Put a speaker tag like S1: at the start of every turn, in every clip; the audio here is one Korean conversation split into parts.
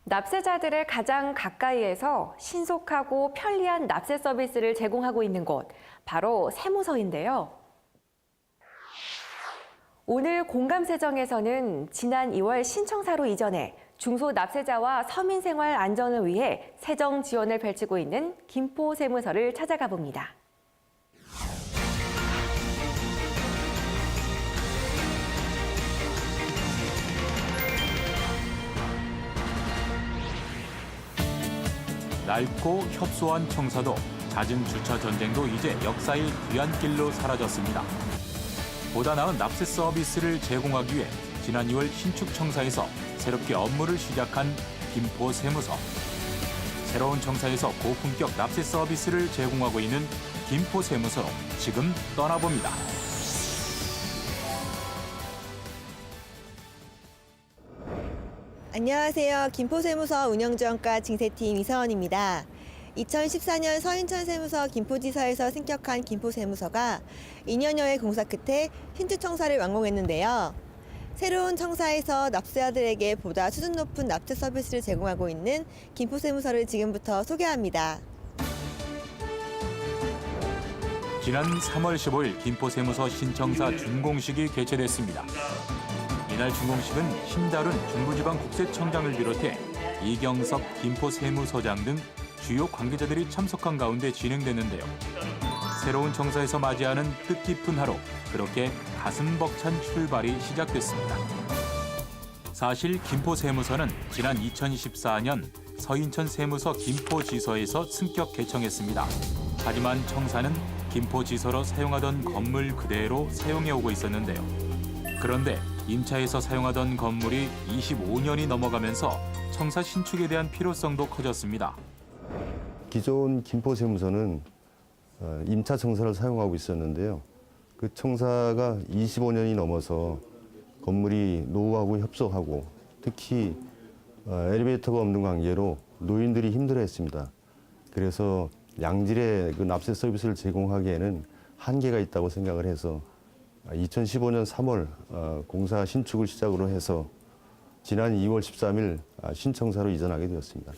S1: 납세자들의 가장 가까이에서 신속하고 편리한 납세 서비스를 제공하고 있는 곳, 바로 세무서인데요. 오늘 공감세정에서는 지난 2월 신청사로 이전해 중소납세자와 서민생활 안전을 위해 세정 지원을 펼치고 있는 김포세무서를 찾아가 봅니다.
S2: 낡고 협소한 청사도, 잦은 주차 전쟁도 이제 역사의 뒤안길로 사라졌습니다. 보다 나은 납세 서비스를 제공하기 위해 지난 2월 신축 청사에서 새롭게 업무를 시작한 김포세무서. 새로운 청사에서 고품격 납세 서비스를 제공하고 있는 김포세무서로 지금 떠나봅니다.
S3: 안녕하세요. 김포세무서 운영지원과 징세팀 이서원입니다. 2014년 서인천세무서 김포지서에서 승격한 김포세무서가 2년여의 공사 끝에 신축 청사를 완공했는데요. 새로운 청사에서 납세자들에게 보다 수준 높은 납세 서비스를 제공하고 있는 김포세무서를 지금부터 소개합니다.
S2: 지난 3월 15일 김포세무서 신청사 준공식이 개최됐습니다. 이날 준공식은 신다른 중부지방국세청장을 비롯해 이경석 김포세무서장 등 주요 관계자들이 참석한 가운데 진행됐는데요. 새로운 청사에서 맞이하는 뜻깊은 하루, 그렇게 가슴 벅찬 출발이 시작됐습니다. 사실 김포세무서는 지난 2014년 서인천 세무서 김포지서에서 승격 개청했습니다. 하지만 청사는 김포지서로 사용하던 건물 그대로 사용해오고 있었는데요. 그런데 임차에서 사용하던 건물이 25년이 넘어가면서 청사 신축에 대한 필요성도 커졌습니다.
S4: 기존 김포세무서는 임차 청사를 사용하고 있었는데요. 그 청사가 25년이 넘어서 건물이 노후하고 협소하고 특히 엘리베이터가 없는 관계로 노인들이 힘들어했습니다. 그래서 양질의 그 납세 서비스를 제공하기에는 한계가 있다고 생각을 해서 2015년 3월 공사 신축을 시작으로 해서 지난 2월 13일 신청사로 이전하게 되었습니다.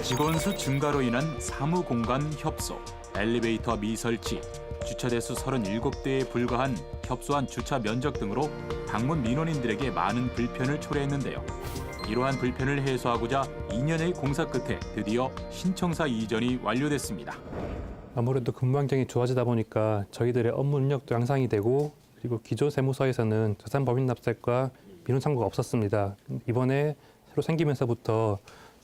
S2: 직원 수 증가로 인한 사무 공간 협소, 엘리베이터 미설치, 주차 대수 37대에 불과한 협소한 주차 면적 등으로 방문 민원인들에게 많은 불편을 초래했는데요. 이러한 불편을 해소하고자 2년의 공사 끝에 드디어 신청사 이전이 완료됐습니다.
S5: 아무래도 근무 환경이 좋아지다 보니까 저희들의 업무 능력도 향상이 되고, 그리고 기존 세무서에서는 자산법인 납세과 민원 창구가 없었습니다. 이번에 새로 생기면서부터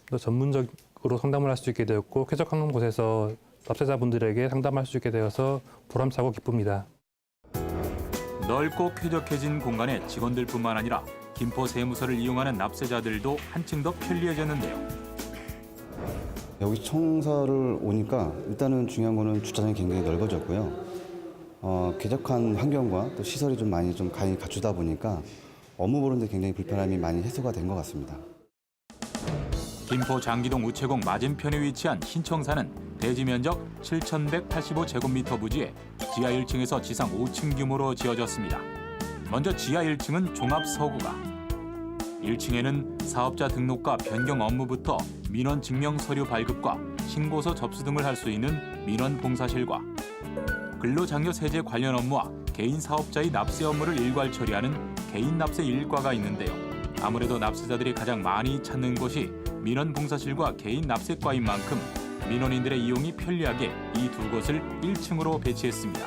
S5: 더 전문적으로 상담을 할 수 있게 되었고, 쾌적한 곳에서 납세자분들에게 상담할 수 있게 되어서 보람차고 기쁩니다.
S2: 넓고 쾌적해진 공간에 직원들뿐만 아니라 김포세무서를 이용하는 납세자들도 한층 더 편리해졌는데요.
S6: 여기 청사를 오니까 일단은 중요한 거는 주차장이 굉장히 넓어졌고요. 쾌적한 환경과 또 시설이 좀 많이 갖추다 보니까 업무 보는데 굉장히 불편함이 많이 해소가 된 것 같습니다.
S2: 김포 장기동 우체국 맞은편에 위치한 신청사는 대지 면적 7,185제곱미터 부지에 지하 1층에서 지상 5층 규모로 지어졌습니다. 먼저 지하 1층은 종합서구가, 1층에는 사업자 등록과 변경 업무부터 민원 증명 서류 발급과 신고서 접수 등을 할 수 있는 민원 봉사실과 근로장려 세제 관련 업무와 개인 사업자의 납세 업무를 일괄 처리하는 개인 납세 일과가 있는데요. 아무래도 납세자들이 가장 많이 찾는 곳이 민원 봉사실과 개인 납세과인 만큼 민원인들의 이용이 편리하게 이 두 곳을 1층으로 배치했습니다.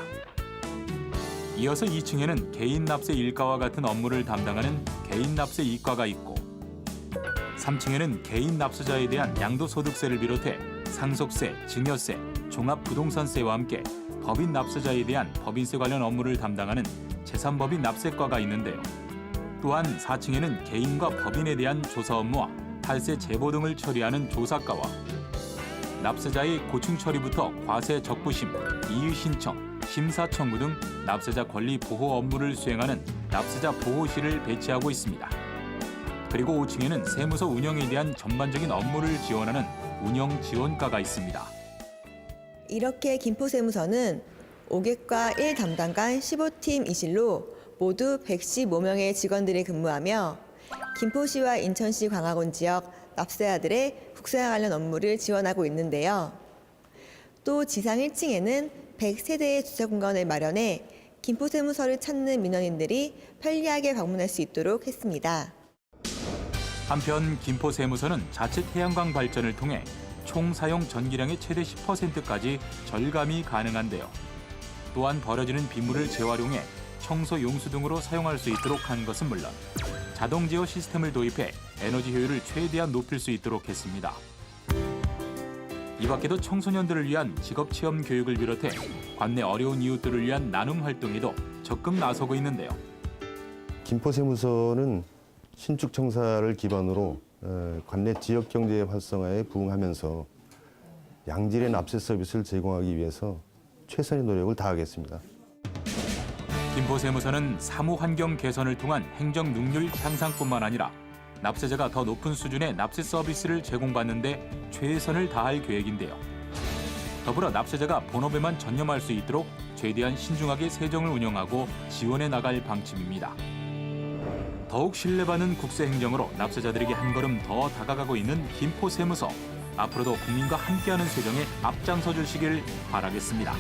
S2: 이어서 2층에는 개인 납세 일과와 같은 업무를 담당하는 개인 납세 이과가 있고, 3층에는 개인 납세자에 대한 양도소득세를 비롯해 상속세, 증여세, 종합부동산세와 함께 법인 납세자에 대한 법인세 관련 업무를 담당하는 재산법인 납세과가 있는데요. 또한 4층에는 개인과 법인에 대한 조사 업무와 탈세 제보 등을 처리하는 조사과와 납세자의 고충 처리부터 과세 적부심, 이의 신청, 심사 청구 등 납세자 권리 보호 업무를 수행하는 납세자 보호실을 배치하고 있습니다. 그리고 5층에는 세무서 운영에 대한 전반적인 업무를 지원하는 운영 지원과가 있습니다.
S3: 이렇게 김포세무서는 5객과 1 담당관 15팀 이실로 모두 115명의 직원들이 근무하며 김포시와 인천시 광화군 지역 납세자들의 국세와 관련 업무를 지원하고 있는데요. 또 지상 1층에는 100세대의 주차 공간을 마련해 김포세무서를 찾는 민원인들이 편리하게 방문할 수 있도록 했습니다.
S2: 한편 김포세무서는 자체 태양광 발전을 통해 총 사용 전기량의 최대 10%까지 절감이 가능한데요. 또한 버려지는 빗물을 재활용해 청소 용수 등으로 사용할 수 있도록 한 것은 물론 자동 제어 시스템을 도입해 에너지 효율을 최대한 높일 수 있도록 했습니다. 이 밖에도 청소년들을 위한 직업 체험 교육을 비롯해 관내 어려운 이웃들을 위한 나눔 활동에도 적극 나서고 있는데요.
S4: 김포세무서는 신축 청사를 기반으로 관내 지역 경제 활성화에 부응하면서 양질의 납세 서비스를 제공하기 위해서 최선의 노력을 다하겠습니다.
S2: 김포세무서는 사무 환경 개선을 통한 행정 능률 향상뿐만 아니라 납세자가 더 높은 수준의 납세 서비스를 제공받는 데 최선을 다할 계획인데요. 더불어 납세자가 본업에만 전념할 수 있도록 최대한 신중하게 세정을 운영하고 지원해 나갈 방침입니다. 더욱 신뢰받는 국세 행정으로 납세자들에게 한 걸음 더 다가가고 있는 김포세무서. 앞으로도 국민과 함께하는 세정에 앞장서 주시길 바라겠습니다.